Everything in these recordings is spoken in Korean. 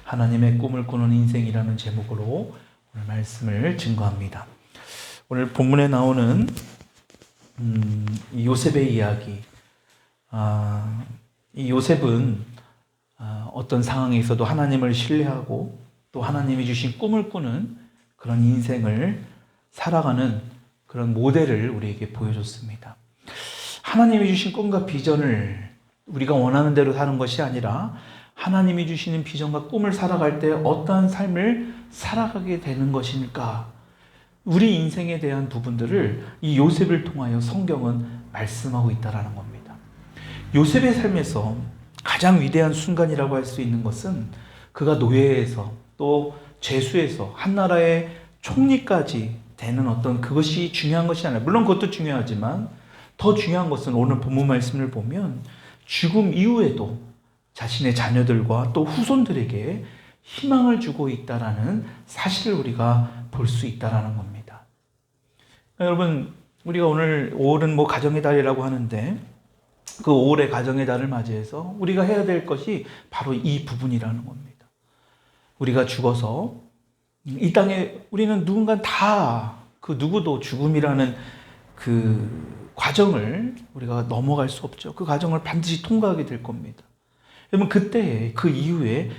하나님의 꿈을 꾸는 인생이라는 제목으로 오늘 말씀을 증거합니다. 오늘 본문에 나오는 이 요셉의 이야기. 이 요셉은 어떤 상황에서도 하나님을 신뢰하고 또 하나님이 주신 꿈을 꾸는 그런 인생을 살아가는 그런 모델을 우리에게 보여줬습니다. 하나님이 주신 꿈과 비전을 우리가 원하는 대로 사는 것이 아니라 하나님이 주시는 비전과 꿈을 살아갈 때 어떠한 삶을 살아가게 되는 것일까? 우리 인생에 대한 부분들을 이 요셉을 통하여 성경은 말씀하고 있다는 겁니다. 요셉의 삶에서 가장 위대한 순간이라고 할 수 있는 것은 그가 노예에서 또 죄수에서 한 나라의 총리까지 되는 어떤 그것이 중요한 것이 아니라, 물론 그것도 중요하지만 더 중요한 것은 오늘 본문 말씀을 보면 죽음 이후에도 자신의 자녀들과 또 후손들에게 희망을 주고 있다라는 사실을 우리가 볼 수 있다라는 겁니다. 여러분, 우리가 오늘 5월은 가정의 달이라고 하는데 그 5월의 가정의 달을 맞이해서 우리가 해야 될 것이 바로 이 부분이라는 겁니다. 우리가 죽어서 이 땅에 우리는 누군가 다 그 누구도 죽음이라는 그 과정을 우리가 넘어갈 수 없죠. 그 과정을 반드시 통과하게 될 겁니다. 여러분, 그때 그 이후에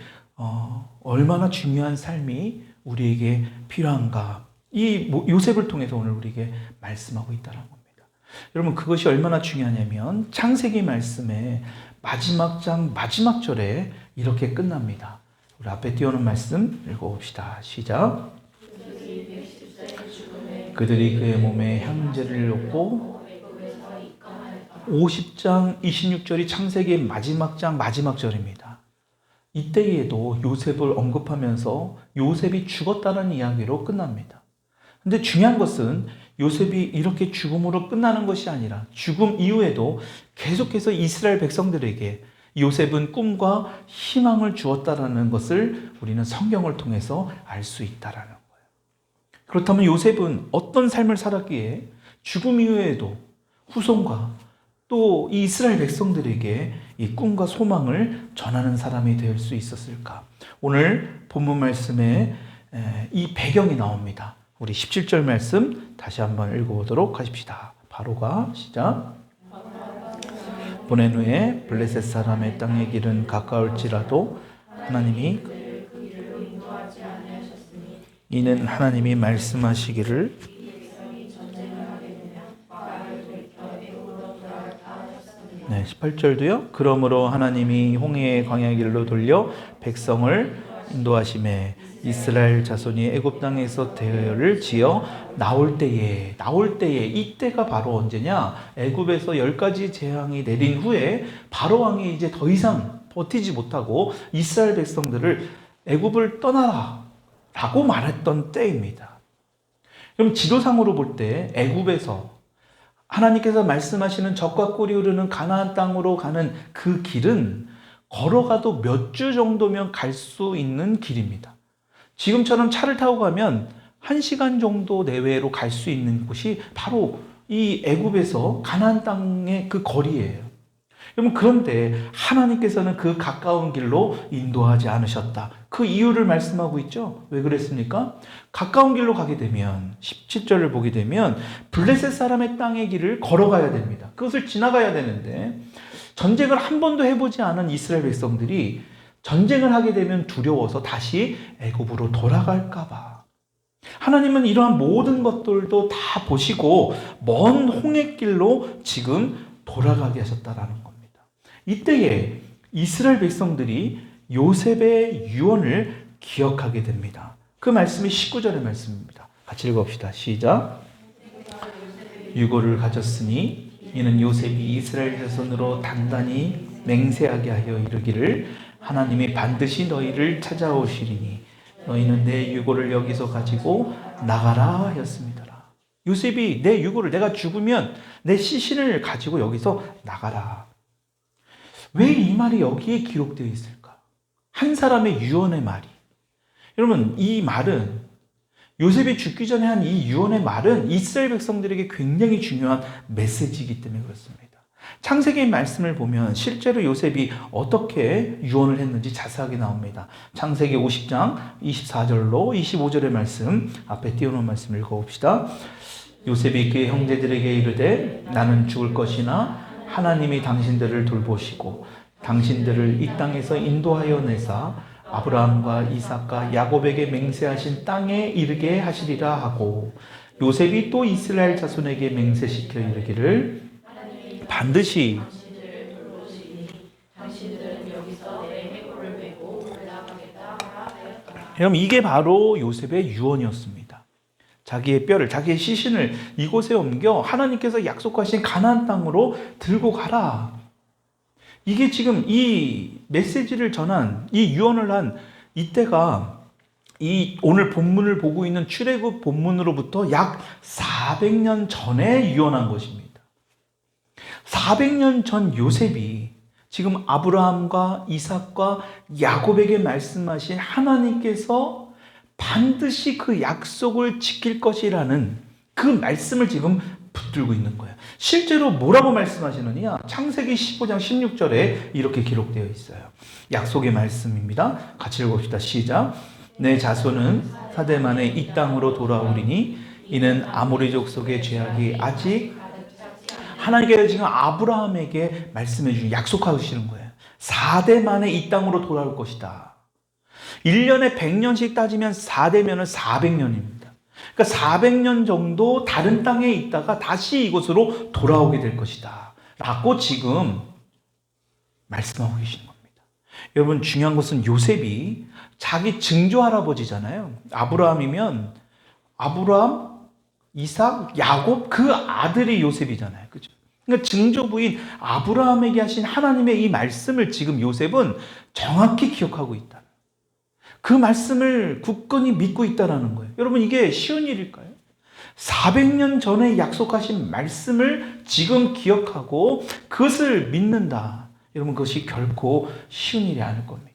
얼마나 중요한 삶이 우리에게 필요한가, 이 요셉을 통해서 오늘 우리에게 말씀하고 있다는 겁니다. 여러분, 그것이 얼마나 중요하냐면 창세기 말씀의 마지막 장 마지막 절에 이렇게 끝납니다. 우리 앞에 띄워놓은 말씀 읽어봅시다. 시작. 그들이 그의 몸에 향제를 놓고 50장 26절이 창세기의 마지막 장 마지막 절입니다. 이때에도 요셉을 언급하면서 요셉이 죽었다는 이야기로 끝납니다. 근데 중요한 것은 요셉이 이렇게 죽음으로 끝나는 것이 아니라 죽음 이후에도 계속해서 이스라엘 백성들에게 요셉은 꿈과 희망을 주었다라는 것을 우리는 성경을 통해서 알 수 있다라는 거예요. 그렇다면 요셉은 어떤 삶을 살았기에 죽음 이후에도 후손과 또 이 이스라엘 백성들에게 이 꿈과 소망을 전하는 사람이 될 수 있었을까? 오늘 본문 말씀에 이 배경이 나옵니다. 우리 17절 말씀 다시 한번 읽어보도록 하십시다. 바로가 시작. 보낸 후에 블레셋 사람의 땅의 길은 가까울지라도 하나님이 이는 하나님이 말씀하시기를 네, 18절도요. 그러므로 하나님이 홍해의 광야 길로 돌려 백성을 인도하심에 이스라엘 자손이 애굽 땅에서 대열을 지어 나올 때에 이때가 바로 언제냐? 애굽에서 10가지 재앙이 내린 후에 바로 왕이 이제 더 이상 버티지 못하고 이스라엘 백성들을 애굽을 떠나라 라고 말했던 때입니다. 그럼 지도상으로 볼 때 애굽에서 하나님께서 말씀하시는 젖과 꿀이 흐르는 가나안 땅으로 가는 그 길은 걸어가도 몇 주 정도면 갈 수 있는 길입니다. 지금처럼 차를 타고 가면 1시간 정도 내외로 갈 수 있는 곳이 바로 이 애굽에서 가나안 땅의 그 거리예요. 여러분, 그런데 하나님께서는 그 가까운 길로 인도하지 않으셨다. 그 이유를 말씀하고 있죠. 왜 그랬습니까? 가까운 길로 가게 되면 17절을 보게 되면 블레셋 사람의 땅의 길을 걸어가야 됩니다. 그것을 지나가야 되는데 전쟁을 한 번도 해보지 않은 이스라엘 백성들이 전쟁을 하게 되면 두려워서 다시 애굽으로 돌아갈까 봐. 하나님은 이러한 모든 것들도 다 보시고 먼 홍해길로 지금 돌아가게 하셨다라는 겁니다. 이때에 이스라엘 백성들이 요셉의 유언을 기억하게 됩니다. 그 말씀이 19절의 말씀입니다. 같이 읽어봅시다. 시작. 유고를 가졌으니 이는 요셉이 이스라엘 자손으로 단단히 맹세하게 하여 이르기를 하나님이 반드시 너희를 찾아오시리니 너희는 내 유고를 여기서 가지고 나가라 하였습니다. 요셉이 내 유고를, 내가 죽으면 내 시신을 가지고 여기서 나가라. 왜 이 말이 여기에 기록되어 있을까? 한 사람의 유언의 말이. 여러분, 이 말은 요셉이 죽기 전에 한 이 유언의 말은 이스라엘 백성들에게 굉장히 중요한 메시지이기 때문에 그렇습니다. 창세기 말씀을 보면 실제로 요셉이 어떻게 유언을 했는지 자세하게 나옵니다. 창세기 50장 24절로 25절의 말씀, 앞에 띄워놓은 말씀 읽어봅시다. 요셉이 그의 형제들에게 이르되 나는 죽을 것이나 하나님이 당신들을 돌보시고 당신들을 이 땅에서 인도하여 내사 아브라함과 이삭과 야곱에게 맹세하신 땅에 이르게 하시리라 하고, 요셉이 또 이스라엘 자손에게 맹세시켜 이르기를 반드시 여러분, 이게 바로 요셉의 유언이었습니다. 자기의 뼈를, 자기의 시신을 이곳에 옮겨 하나님께서 약속하신 가나안 땅으로 들고 가라. 이게 지금 이 메시지를 전한, 이 유언을 한 이때가 이 오늘 본문을 보고 있는 출애굽 본문으로부터 약 400년 전에 유언한 것입니다. 400년 전 요셉이 지금 아브라함과 이삭과 야곱에게 말씀하신 하나님께서 반드시 그 약속을 지킬 것이라는 그 말씀을 지금 붙들고 있는 거예요. 실제로 뭐라고 말씀하시느냐? 창세기 15장 16절에 이렇게 기록되어 있어요. 약속의 말씀입니다. 같이 읽읍시다. 시작. 내 자손은 사대 만에 이 땅으로 돌아오리니 이는 아모리 족속의 죄악이 아직, 하나님께서 지금 아브라함에게 말씀해 주신, 약속하시는 거예요. 4대 만에 이 땅으로 돌아올 것이다. 1년에 100년씩 따지면 4대면은 400년입니다. 그러니까 400년 정도 다른 땅에 있다가 다시 이곳으로 돌아오게 될 것이다 라고 지금 말씀하고 계시는 겁니다. 여러분, 중요한 것은 요셉이 자기 증조 할아버지잖아요. 아브라함이면 아브라함, 이삭, 야곱, 그 아들이 요셉이잖아요. 그죠? 그러니까 증조부인 아브라함에게 하신 하나님의 이 말씀을 지금 요셉은 정확히 기억하고 있다. 그 말씀을 굳건히 믿고 있다는 거예요. 여러분, 이게 쉬운 일일까요? 400년 전에 약속하신 말씀을 지금 기억하고 그것을 믿는다. 여러분, 그것이 결코 쉬운 일이 아닐 겁니다.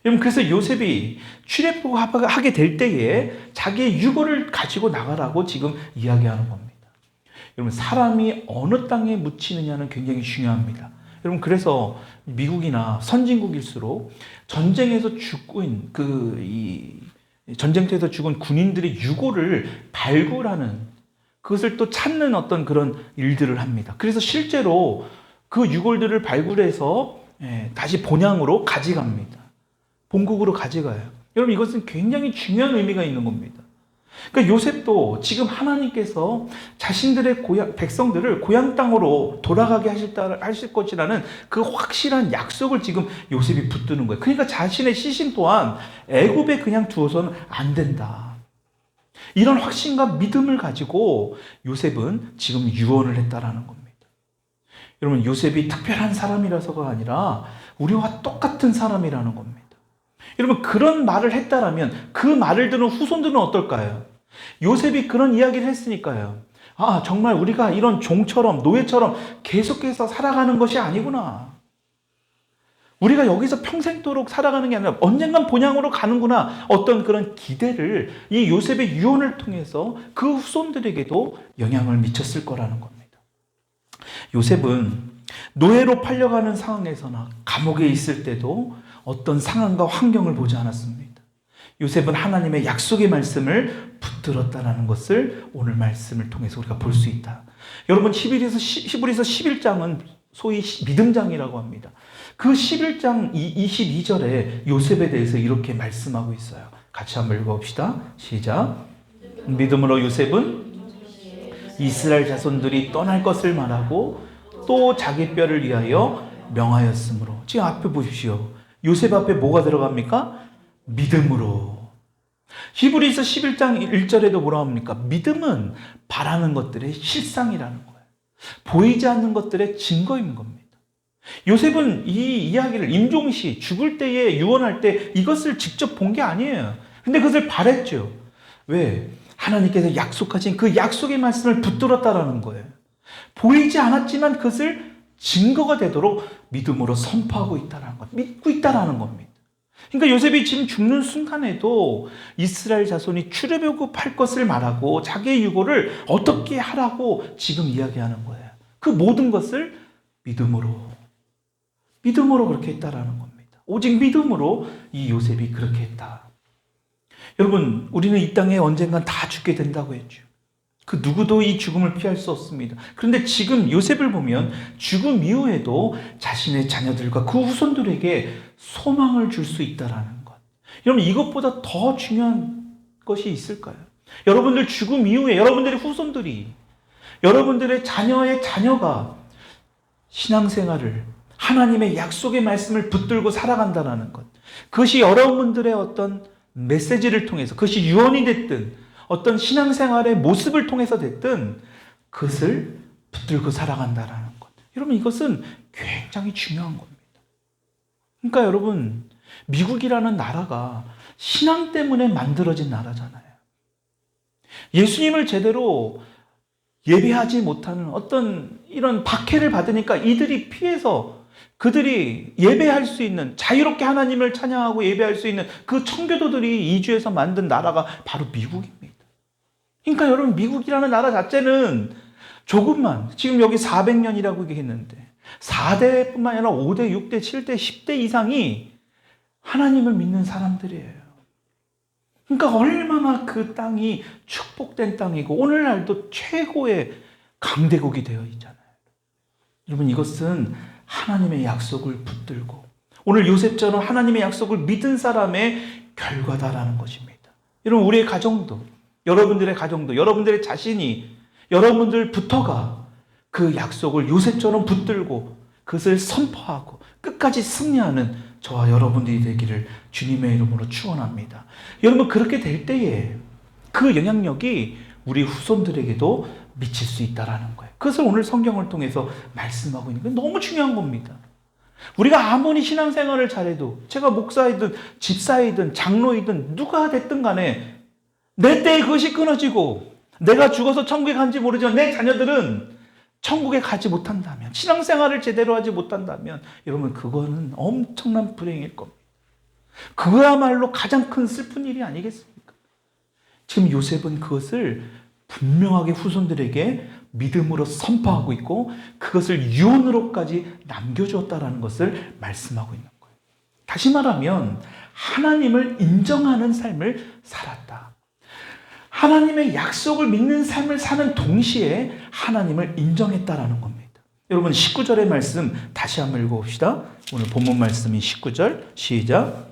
여러분, 그래서 요셉이 출애굽하게 될 때에 자기의 유고를 가지고 나가라고 지금 이야기하는 겁니다. 여러분, 사람이 어느 땅에 묻히느냐는 굉장히 중요합니다. 여러분, 그래서 미국이나 선진국일수록 전쟁에서 죽은 전쟁터에서 죽은 군인들의 유고를 발굴하는, 그것을 또 찾는 어떤 그런 일들을 합니다. 그래서 실제로 그 유골들을 발굴해서 다시 본향으로 가져갑니다. 본국으로 가져가요. 여러분, 이것은 굉장히 중요한 의미가 있는 겁니다. 그러니까 요셉도 지금 하나님께서 자신들의 백성들을 고향 땅으로 돌아가게 하실 것이라는 그 확실한 약속을 지금 요셉이 붙드는 거예요. 그러니까 자신의 시신 또한 애굽에 그냥 두어서는 안 된다. 이런 확신과 믿음을 가지고 요셉은 지금 유언을 했다라는 겁니다. 여러분, 요셉이 특별한 사람이라서가 아니라 우리와 똑같은 사람이라는 겁니다. 여러분, 그런 말을 했다라면 그 말을 듣는 후손들은 어떨까요? 요셉이 그런 이야기를 했으니까요. 아, 정말 우리가 이런 종처럼, 노예처럼 계속해서 살아가는 것이 아니구나. 우리가 여기서 평생도록 살아가는 게 아니라 언젠간 본향으로 가는구나. 어떤 그런 기대를 이 요셉의 유언을 통해서 그 후손들에게도 영향을 미쳤을 거라는 겁니다. 요셉은 노예로 팔려가는 상황에서나 감옥에 있을 때도 어떤 상황과 환경을 보지 않았습니다. 요셉은 하나님의 약속의 말씀을 붙들었다는 것을 오늘 말씀을 통해서 우리가 볼 수 있다. 여러분, 히브리서 11장은 소위 믿음장이라고 합니다. 그 11장 22절에 요셉에 대해서 이렇게 말씀하고 있어요. 같이 한번 읽어봅시다. 시작. 믿음으로 요셉은 이스라엘 자손들이 떠날 것을 말하고 또 자기 뼈를 위하여 명하였으므로. 지금 앞에 보십시오. 요셉 앞에 뭐가 들어갑니까? 믿음으로. 히브리서 11장 1절에도 뭐라 합니까? 믿음은 바라는 것들의 실상이라는 거예요. 보이지 않는 것들의 증거인 겁니다. 요셉은 이 이야기를 임종시 죽을 때에 유언할 때 이것을 직접 본 게 아니에요. 근데 그것을 바랬죠. 왜? 하나님께서 약속하신 그 약속의 말씀을 붙들었다라는 거예요. 보이지 않았지만 그것을 증거가 되도록 믿음으로 선포하고 있다는 것, 믿고 있다는 겁니다. 그러니까 요셉이 지금 죽는 순간에도 이스라엘 자손이 출애굽할 것을 말하고 자기의 유고를 어떻게 하라고 지금 이야기하는 거예요. 그 모든 것을 믿음으로 그렇게 했다라는 겁니다. 오직 믿음으로 이 요셉이 그렇게 했다. 여러분, 우리는 이 땅에 언젠간 다 죽게 된다고 했죠. 그 누구도 이 죽음을 피할 수 없습니다. 그런데 지금 요셉을 보면 죽음 이후에도 자신의 자녀들과 그 후손들에게 소망을 줄 수 있다라는 것. 여러분, 이것보다 더 중요한 것이 있을까요? 여러분들 죽음 이후에 여러분들의 후손들이, 여러분들의 자녀의 자녀가 신앙생활을, 하나님의 약속의 말씀을 붙들고 살아간다는 것. 그것이 여러분들의 어떤 메시지를 통해서, 그것이 유언이 됐든 어떤 신앙생활의 모습을 통해서 됐든 그것을 붙들고 살아간다는 것. 여러분, 이것은 굉장히 중요한 겁니다. 그러니까 여러분, 미국이라는 나라가 신앙 때문에 만들어진 나라잖아요. 예수님을 제대로 예배하지 못하는 어떤 이런 박해를 받으니까 이들이 피해서 그들이 예배할 수 있는, 자유롭게 하나님을 찬양하고 예배할 수 있는 그 청교도들이 이주해서 만든 나라가 바로 미국입니다. 그러니까 여러분, 미국이라는 나라 자체는 조금만, 지금 여기 400년이라고 얘기했는데 4대뿐만 아니라 5대, 6대, 7대, 10대 이상이 하나님을 믿는 사람들이에요. 그러니까 얼마나 그 땅이 축복된 땅이고 오늘날도 최고의 강대국이 되어 있잖아요. 여러분, 이것은 하나님의 약속을 붙들고 오늘 요셉처럼 하나님의 약속을 믿은 사람의 결과다라는 것입니다. 여러분, 우리의 가정도, 여러분들의 가정도, 여러분들의 자신이, 여러분들부터가 그 약속을 요셉처럼 붙들고 그것을 선포하고 끝까지 승리하는 저와 여러분들이 되기를 주님의 이름으로 축원합니다. 여러분, 그렇게 될 때에 그 영향력이 우리 후손들에게도 미칠 수 있다라는 거예요. 그것을 오늘 성경을 통해서 말씀하고 있는 게 너무 중요한 겁니다. 우리가 아무리 신앙생활을 잘해도, 제가 목사이든 집사이든 장로이든 누가 됐든 간에 내 때에 그것이 끊어지고 내가 죽어서 천국에 간지 모르지만 내 자녀들은 천국에 가지 못한다면, 신앙생활을 제대로 하지 못한다면 여러분, 그거는 엄청난 불행일 겁니다. 그거야말로 가장 큰 슬픈 일이 아니겠습니까? 지금 요셉은 그것을 분명하게 후손들에게 믿음으로 선포하고 있고 그것을 유언으로까지 남겨주었다라는 것을 말씀하고 있는 거예요. 다시 말하면 하나님을 인정하는 삶을 살았다. 하나님의 약속을 믿는 삶을 사는 동시에 하나님을 인정했다라는 겁니다. 여러분, 19절의 말씀 다시 한번 읽어봅시다. 오늘 본문 말씀이 19절, 시작.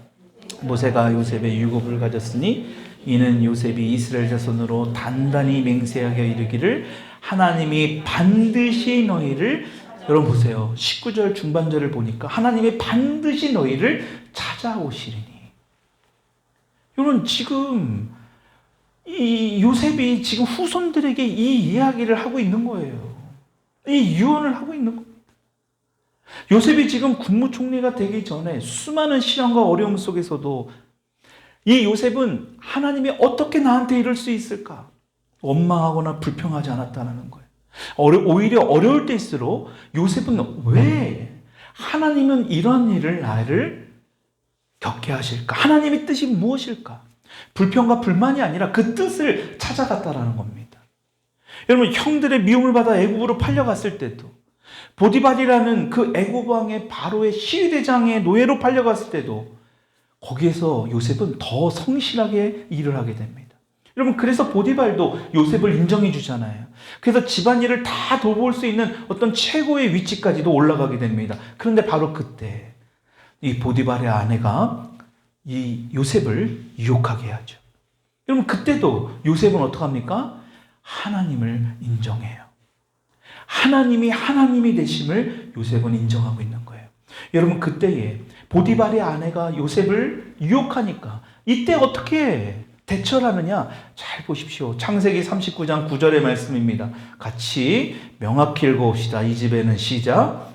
모세가 요셉의 유업을 가졌으니 이는 요셉이 이스라엘 자손으로 단단히 맹세하게 이르기를 하나님이 반드시 너희를, 여러분 보세요, 19절 중반절을 보니까 하나님이 반드시 너희를 찾아오시리니. 여러분, 지금 이 요셉이 지금 후손들에게 이 이야기를 하고 있는 거예요. 이 유언을 하고 있는 겁니다. 요셉이 지금 국무총리가 되기 전에 수많은 시련과 어려움 속에서도 이 요셉은 하나님이 어떻게 나한테 이럴 수 있을까? 원망하거나 불평하지 않았다는 거예요. 오히려 어려울 때일수록 요셉은 왜 하나님은 이런 일을 나를 겪게 하실까? 하나님의 뜻이 무엇일까? 불평과 불만이 아니라 그 뜻을 찾아갔다라는 겁니다. 여러분, 형들의 미움을 받아 애굽으로 팔려갔을 때도, 보디발이라는 그 애굽 왕의 바로의 시위대장의 노예로 팔려갔을 때도 거기에서 요셉은 더 성실하게 일을 하게 됩니다. 여러분, 그래서 보디발도 요셉을 인정해 주잖아요. 그래서 집안일을 다 돌볼 수 있는 어떤 최고의 위치까지도 올라가게 됩니다. 그런데 바로 그때 이 보디발의 아내가 이 요셉을 유혹하게 하죠. 여러분, 그때도 요셉은 어떻게 합니까? 하나님을 인정해요. 하나님이 하나님이 되심을 요셉은 인정하고 있는 거예요. 여러분, 그때에 보디발의 아내가 요셉을 유혹하니까 이때 어떻게 대처를 하느냐? 잘 보십시오. 창세기 39장 9절의 말씀입니다. 같이 명확히 읽어봅시다. 이 집에는 시작.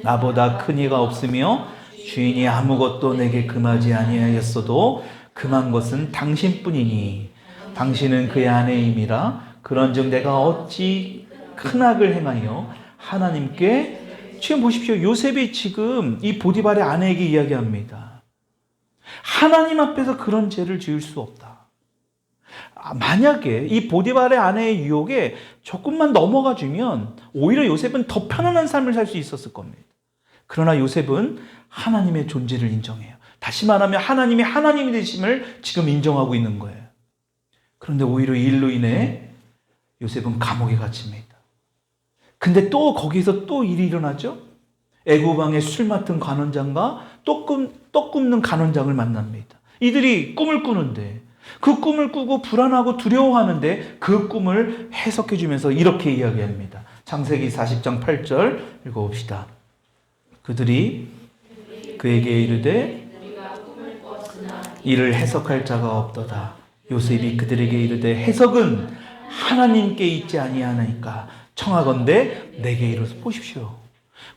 나보다 큰 이가 없으며 주인이 아무것도 내게 금하지 아니하였어도 금한 것은 당신뿐이니 당신은 그의 아내임이라. 그런즉 내가 어찌 큰 악을 행하여 하나님께, 지금 보십시오. 요셉이 지금 이 보디발의 아내에게 이야기합니다. 하나님 앞에서 그런 죄를 지을 수 없다. 만약에 이 보디발의 아내의 유혹에 조금만 넘어가 주면 오히려 요셉은 더 편안한 삶을 살 수 있었을 겁니다. 그러나 요셉은 하나님의 존재를 인정해요. 다시 말하면 하나님이 하나님이 되심을 지금 인정하고 있는 거예요. 그런데 오히려 이 일로 인해 요셉은 감옥에 갇힙니다. 근데 또 거기서 또 일이 일어나죠. 애굽 왕의 술 맡은 간원장과 떡 굽는 간원장을 만납니다. 이들이 꿈을 꾸는데 그 꿈을 꾸고 불안하고 두려워하는데 그 꿈을 해석해 주면서 이렇게 이야기합니다. 창세기 40장 8절 읽어봅시다. 그들이 그에게 이르되 이를 해석할 자가 없도다. 요셉이 그들에게 이르되 해석은 하나님께 있지 아니하나이까 청하건대 내게 이르소. 보십시오.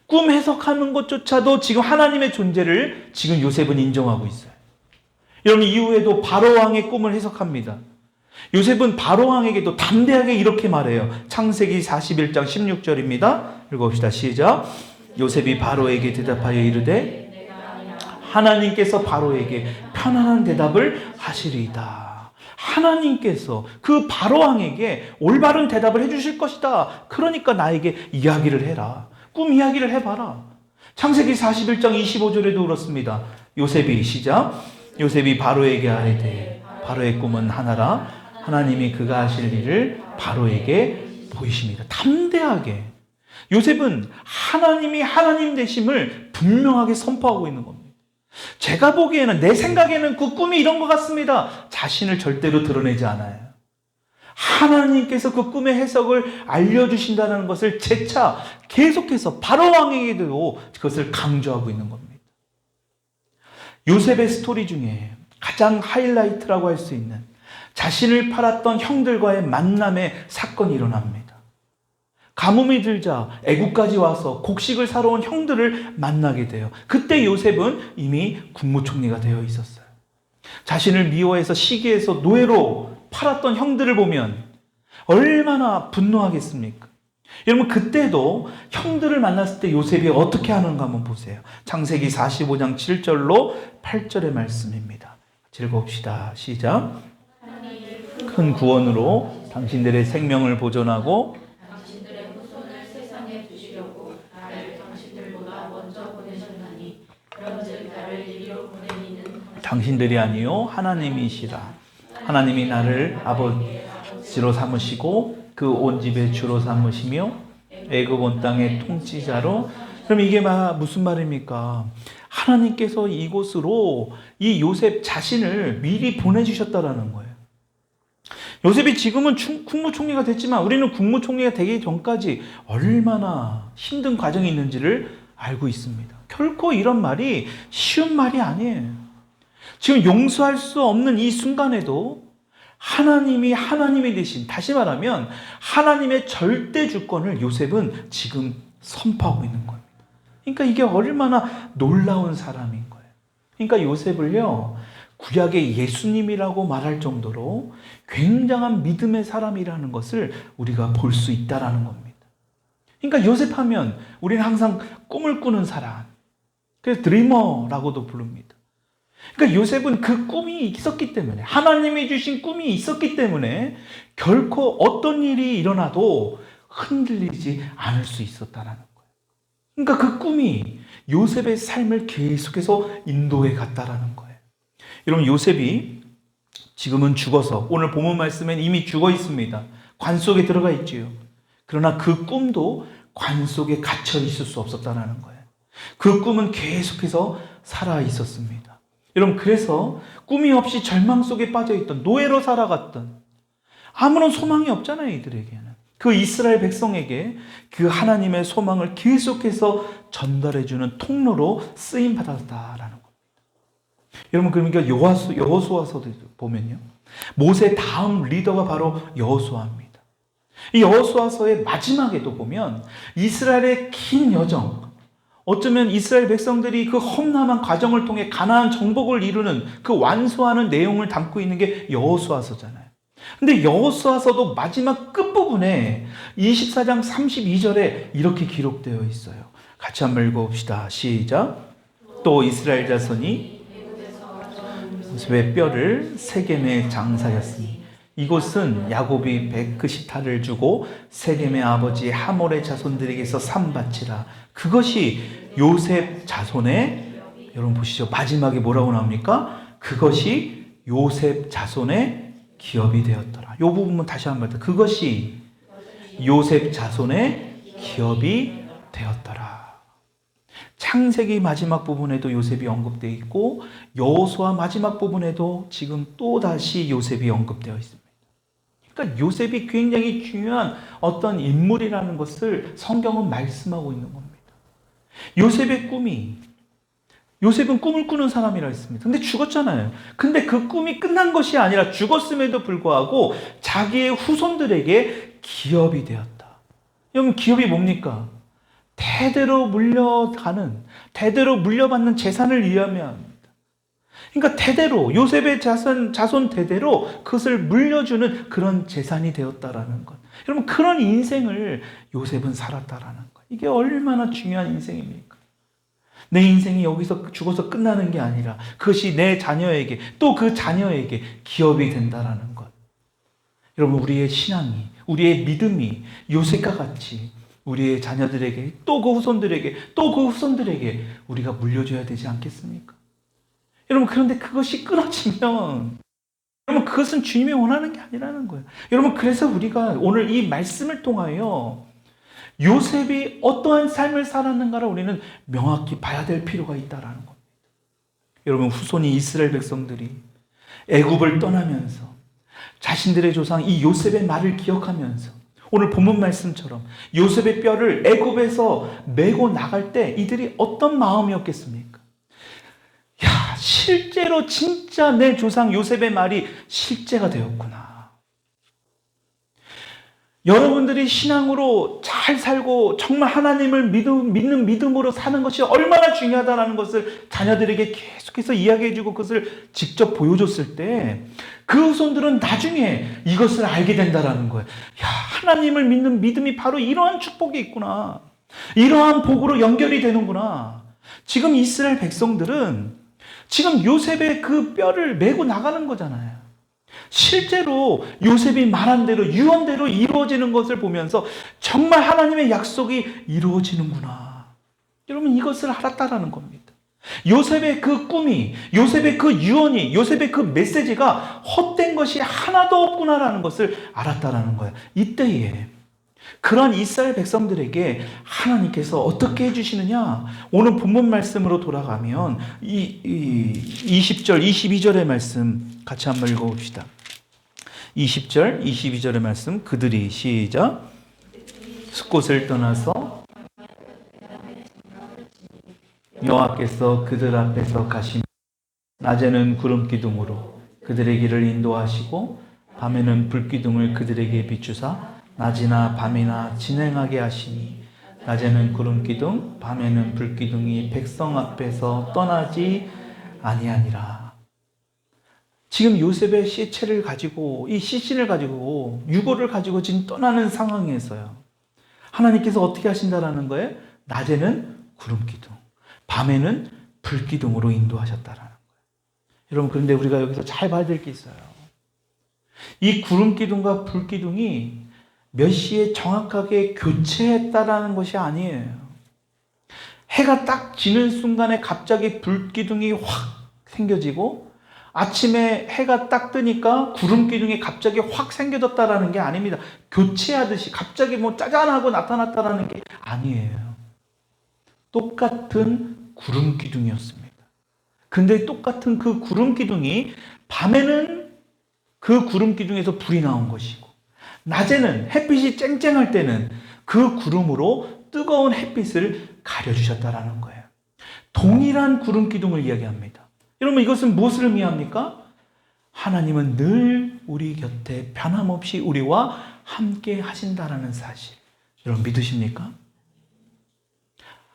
꿈 해석하는 것조차도 지금 하나님의 존재를 지금 요셉은 인정하고 있어요. 여러분, 이후에도 바로왕의 꿈을 해석합니다. 요셉은 바로왕에게도 담대하게 이렇게 말해요. 창세기 41장 16절입니다. 읽어봅시다. 시작. 요셉이 바로에게 대답하여 이르되 하나님께서 바로에게 편안한 대답을 하시리이다. 하나님께서 그 바로왕에게 올바른 대답을 해주실 것이다. 그러니까 나에게 이야기를 해라. 꿈 이야기를 해봐라. 창세기 41장 25절에도 그렇습니다. 요셉이 시작. 요셉이 바로에게 아뢰되 바로의 꿈은 하나라. 하나님이 그가 하실 일을 바로에게 보이십니다. 담대하게 요셉은 하나님이 하나님 되심을 분명하게 선포하고 있는 겁니다. 제가 보기에는, 내 생각에는 그 꿈이 이런 것 같습니다. 자신을 절대로 드러내지 않아요. 하나님께서 그 꿈의 해석을 알려주신다는 것을 재차 계속해서 바로왕에게도 그것을 강조하고 있는 겁니다. 요셉의 스토리 중에 가장 하이라이트라고 할 수 있는 자신을 팔았던 형들과의 만남의 사건이 일어납니다. 가뭄이 들자 애국까지 와서 곡식을 사러 온 형들을 만나게 돼요. 그때 요셉은 이미 국무총리가 되어 있었어요. 자신을 미워해서 시기해서 노예로 팔았던 형들을 보면 얼마나 분노하겠습니까? 여러분, 그때도 형들을 만났을 때 요셉이 어떻게 하는가 한번 보세요. 창세기 45장 7절로 8절의 말씀입니다. 읽어봅시다. 시작. 큰 구원으로 당신들의 생명을 보존하고 당신들의 후손을 세상에 두시려고 나를 당신들보다 먼저 보내셨나니 그런즉 나를 이리로 보낸 이는 당신들이 아니요 하나님이시라. 하나님이 나를 아버지로 삼으시고 그 온 집의 주로 삼으시며 애굽 온 땅의 통치자로. 그럼 이게 무슨 말입니까? 하나님께서 이곳으로 이 요셉 자신을 미리 보내주셨다라는 거예요. 요셉이 지금은 국무총리가 됐지만 우리는 국무총리가 되기 전까지 얼마나 힘든 과정이 있는지를 알고 있습니다. 결코 이런 말이 쉬운 말이 아니에요. 지금 용서할 수 없는 이 순간에도 하나님이 되신, 다시 말하면 하나님의 절대 주권을 요셉은 지금 선포하고 있는 겁니다. 그러니까 이게 얼마나 놀라운 사람인 거예요. 그러니까 요셉을요, 구약의 예수님이라고 말할 정도로 굉장한 믿음의 사람이라는 것을 우리가 볼 수 있다라는 겁니다. 그러니까 요셉하면 우리는 항상 꿈을 꾸는 사람, 그래서 드리머라고도 부릅니다. 그러니까 요셉은 그 꿈이 있었기 때문에, 하나님이 주신 꿈이 있었기 때문에 결코 어떤 일이 일어나도 흔들리지 않을 수 있었다는 거예요. 그러니까 그 꿈이 요셉의 삶을 계속해서 인도해 갔다라는 거예요. 여러분, 요셉이 지금은 죽어서, 오늘 본문 말씀엔 이미 죽어 있습니다. 관 속에 들어가 있지요. 그러나 그 꿈도 관 속에 갇혀 있을 수 없었다는 거예요. 그 꿈은 계속해서 살아 있었습니다. 여러분, 그래서 꿈이 없이 절망 속에 빠져있던, 노예로 살아갔던, 아무런 소망이 없잖아요, 이들에게는. 그 이스라엘 백성에게 그 하나님의 소망을 계속해서 전달해주는 통로로 쓰임받았다라는 겁니다. 여러분, 그러니까 여호수아서도 보면요, 모세 다음 리더가 바로 여호수아입니다. 이 여호수아서의 마지막에도 보면 이스라엘의 긴 여정, 어쩌면 이스라엘 백성들이 그 험난한 과정을 통해 가나안 정복을 이루는 그 완수하는 내용을 담고 있는 게 여호수아서잖아요. 근데 여호수아서도 마지막 끝부분에 24장 32절에 이렇게 기록되어 있어요. 같이 한번 읽어봅시다. 시작. 또 이스라엘 자손이 요셉의 뼈를 세겜에 장사였으니 이곳은 야곱이 190타를 주고 세겜의 아버지 하몰의 자손들에게서 삼바치라. 그것이 요셉 자손의, 여러분 보시죠. 마지막에 뭐라고 나옵니까? 그것이 요셉 자손의 기업이 되었더라. 이 부분은 다시 한번 더. 그것이 요셉 자손의 기업이 되었더라. 창세기 마지막 부분에도 요셉이 언급되어 있고 여호수아 마지막 부분에도 지금 또다시 요셉이 언급되어 있습니다. 그러니까 요셉이 굉장히 중요한 어떤 인물이라는 것을 성경은 말씀하고 있는 겁니다. 요셉은 꿈을 꾸는 사람이라 했습니다. 근데 죽었잖아요. 근데 그 꿈이 끝난 것이 아니라 죽었음에도 불구하고 자기의 후손들에게 기업이 되었다. 여러분, 기업이 뭡니까? 대대로 물려받는 재산을 의미합니다. 그러니까 대대로, 요셉의 자손 대대로 그것을 물려주는 그런 재산이 되었다라는 것. 여러분, 그런 인생을 요셉은 살았다라는 것. 이게 얼마나 중요한 인생입니까? 내 인생이 여기서 죽어서 끝나는 게 아니라 그것이 내 자녀에게, 또 그 자녀에게 기업이 된다라는 것. 여러분, 우리의 신앙이, 우리의 믿음이 요셉과 같이 우리의 자녀들에게, 또 그 후손들에게 우리가 물려줘야 되지 않겠습니까? 여러분, 그런데 그것이 끊어지면 여러분, 그것은 주님이 원하는 게 아니라는 거예요. 여러분, 그래서 우리가 오늘 이 말씀을 통하여 요셉이 어떠한 삶을 살았는가를 우리는 명확히 봐야 될 필요가 있다라는 겁니다. 여러분, 후손이 이스라엘 백성들이 애굽을 떠나면서 자신들의 조상 이 요셉의 말을 기억하면서 오늘 본문 말씀처럼 요셉의 뼈를 애굽에서 메고 나갈 때 이들이 어떤 마음이었겠습니까? 야, 실제로 진짜 내 조상 요셉의 말이 실제가 되었구나. 여러분들이 신앙으로 잘 살고 정말 하나님을 믿는 믿음으로 사는 것이 얼마나 중요하다는 것을 자녀들에게 계속해서 이야기해주고 그것을 직접 보여줬을 때 그 후손들은 나중에 이것을 알게 된다는 거예요. 야, 하나님을 믿는 믿음이 바로 이러한 축복이 있구나. 이러한 복으로 연결이 되는구나. 지금 이스라엘 백성들은 지금 요셉의 그 뼈를 메고 나가는 거잖아요. 실제로 요셉이 말한 대로 유언대로 이루어지는 것을 보면서 정말 하나님의 약속이 이루어지는구나. 여러분, 이것을 알았다라는 겁니다. 요셉의 그 꿈이, 요셉의 그 유언이, 요셉의 그 메시지가 헛된 것이 하나도 없구나라는 것을 알았다라는 거예요. 이때에 그런 이스라엘 백성들에게 하나님께서 어떻게 해주시느냐? 오늘 본문 말씀으로 돌아가면 이 20절, 22절의 말씀 같이 한번 읽어봅시다. 20절, 22절의 말씀, 그들이 시작. 숫곳을 떠나서 여호와께서 그들 앞에서 가시니 낮에는 구름 기둥으로 그들의 길을 인도하시고 밤에는 불기둥을 그들에게 비추사 낮이나 밤이나 진행하게 하시니 낮에는 구름 기둥 밤에는 불기둥이 백성 앞에서 떠나지 아니하니라. 지금 요셉의 시체를 가지고, 이 시신을 가지고, 유골을 가지고 지금 떠나는 상황에서요, 하나님께서 어떻게 하신다라는 거예요? 낮에는 구름 기둥, 밤에는 불기둥으로 인도하셨다라는 거예요. 여러분, 그런데 우리가 여기서 잘 봐야 될 게 있어요. 이 구름 기둥과 불 기둥이 몇 시에 정확하게 교체했다라는 것이 아니에요. 해가 딱 지는 순간에 갑자기 불 기둥이 확 생겨지고 아침에 해가 딱 뜨니까 구름 기둥이 갑자기 확 생겨졌다라는 게 아닙니다. 교체하듯이 갑자기 뭐 짜잔하고 나타났다라는 게 아니에요. 똑같은 구름 기둥이었습니다. 근데 똑같은 그 구름 기둥이 밤에는 그 구름 기둥에서 불이 나온 것이고 낮에는 햇빛이 쨍쨍할 때는 그 구름으로 뜨거운 햇빛을 가려주셨다라는 거예요. 동일한 구름 기둥을 이야기합니다. 여러분, 이것은 무엇을 의미합니까? 하나님은 늘 우리 곁에 변함없이 우리와 함께 하신다라는 사실. 여러분, 믿으십니까?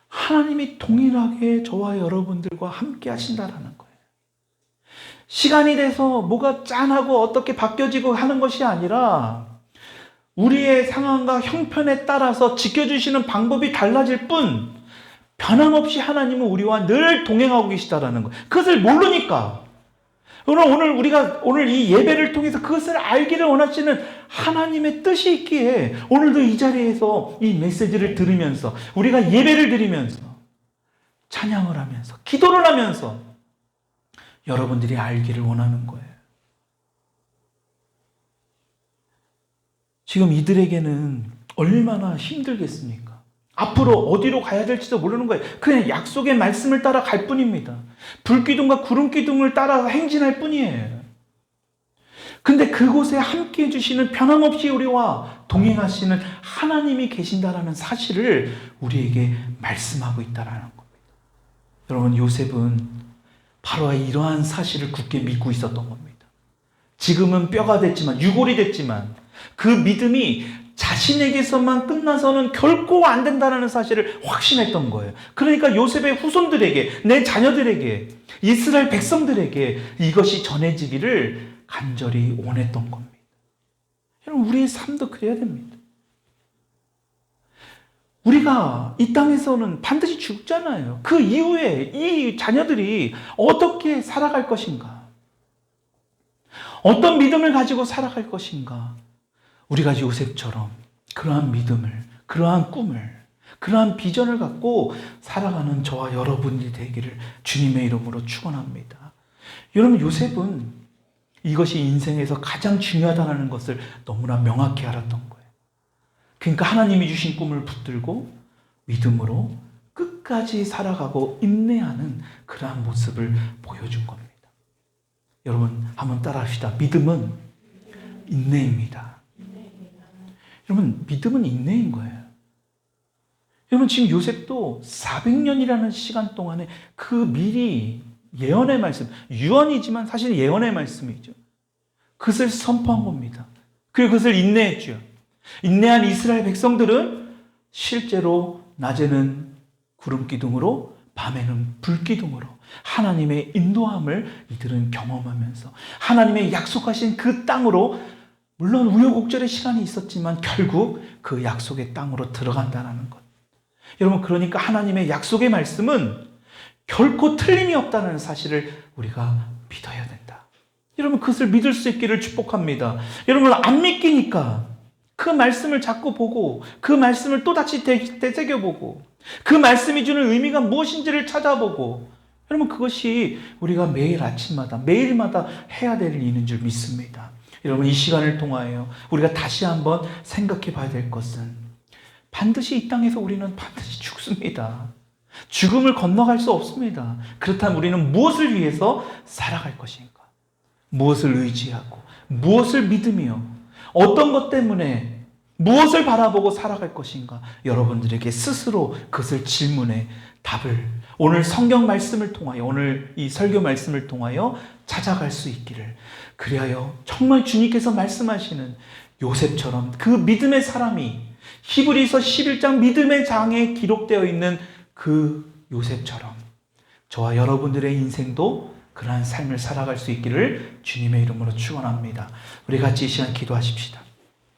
하나님이 동일하게 저와 여러분들과 함께 하신다라는 거예요. 시간이 돼서 뭐가 짠하고 어떻게 바뀌어지고 하는 것이 아니라 우리의 상황과 형편에 따라서 지켜주시는 방법이 달라질 뿐 변함없이 하나님은 우리와 늘 동행하고 계시다라는 거예요. 그것을 모르니까 오늘 우리가 오늘 이 예배를 통해서 그것을 알기를 원하시는 하나님의 뜻이 있기에 오늘도 이 자리에서 이 메시지를 들으면서 우리가 예배를 드리면서 찬양을 하면서 기도를 하면서 여러분들이 알기를 원하는 거예요. 지금 이들에게는 얼마나 힘들겠습니까? 앞으로 어디로 가야 될지도 모르는 거예요. 그냥 약속의 말씀을 따라 갈 뿐입니다. 불기둥과 구름기둥을 따라 행진할 뿐이에요. 근데 그곳에 함께 해주시는 변함없이 우리와 동행하시는 하나님이 계신다라는 사실을 우리에게 말씀하고 있다라는 겁니다. 여러분, 요셉은 바로 이러한 사실을 굳게 믿고 있었던 겁니다. 지금은 뼈가 됐지만, 유골이 됐지만 그 믿음이 자신에게서만 끝나서는 결코 안 된다는 사실을 확신했던 거예요. 그러니까 요셉의 후손들에게, 내 자녀들에게, 이스라엘 백성들에게 이것이 전해지기를 간절히 원했던 겁니다. 여러분, 우리의 삶도 그래야 됩니다. 우리가 이 땅에서는 반드시 죽잖아요. 그 이후에 이 자녀들이 어떻게 살아갈 것인가? 어떤 믿음을 가지고 살아갈 것인가? 우리가 요셉처럼 그러한 믿음을, 그러한 꿈을, 그러한 비전을 갖고 살아가는 저와 여러분이 되기를 주님의 이름으로 축원합니다. 여러분, 요셉은 이것이 인생에서 가장 중요하다는 것을 너무나 명확히 알았던 거예요. 그러니까 하나님이 주신 꿈을 붙들고 믿음으로 끝까지 살아가고 인내하는 그러한 모습을 보여준 겁니다. 여러분, 한번 따라합시다. 믿음은 인내입니다. 여러분, 믿음은 인내인 거예요. 여러분, 지금 요셉도 400년이라는 시간 동안에 그 미리 예언의 말씀, 유언이지만 사실 예언의 말씀이죠. 그것을 선포한 겁니다. 그리고 그것을 인내했죠. 인내한 이스라엘 백성들은 실제로 낮에는 구름기둥으로 밤에는 불기둥으로 하나님의 인도함을 이들은 경험하면서 하나님의 약속하신 그 땅으로, 물론 우여곡절의 시간이 있었지만 결국 그 약속의 땅으로 들어간다는 것. 여러분, 그러니까 하나님의 약속의 말씀은 결코 틀림이 없다는 사실을 우리가 믿어야 된다. 여러분, 그것을 믿을 수 있기를 축복합니다. 여러분, 안 믿기니까 그 말씀을 자꾸 보고 그 말씀을 또다시 되새겨보고 그 말씀이 주는 의미가 무엇인지를 찾아보고, 여러분, 그것이 우리가 매일 아침마다 매일마다 해야 될 일인 줄 믿습니다. 여러분, 이 시간을 통하여 우리가 다시 한번 생각해 봐야 될 것은 반드시 이 땅에서 우리는 반드시 죽습니다. 죽음을 건너갈 수 없습니다. 그렇다면 우리는 무엇을 위해서 살아갈 것인가? 무엇을 의지하고 무엇을 믿으며 어떤 것 때문에 무엇을 바라보고 살아갈 것인가? 여러분들에게 스스로 그것을 질문해 답을 오늘 성경 말씀을 통하여, 오늘 이 설교 말씀을 통하여 찾아갈 수 있기를, 그리하여 정말 주님께서 말씀하시는 요셉처럼 그 믿음의 사람이 히브리서 11장 믿음의 장에 기록되어 있는 그 요셉처럼 저와 여러분들의 인생도 그러한 삶을 살아갈 수 있기를 주님의 이름으로 축원합니다. 우리 같이 이 시간 기도하십시다.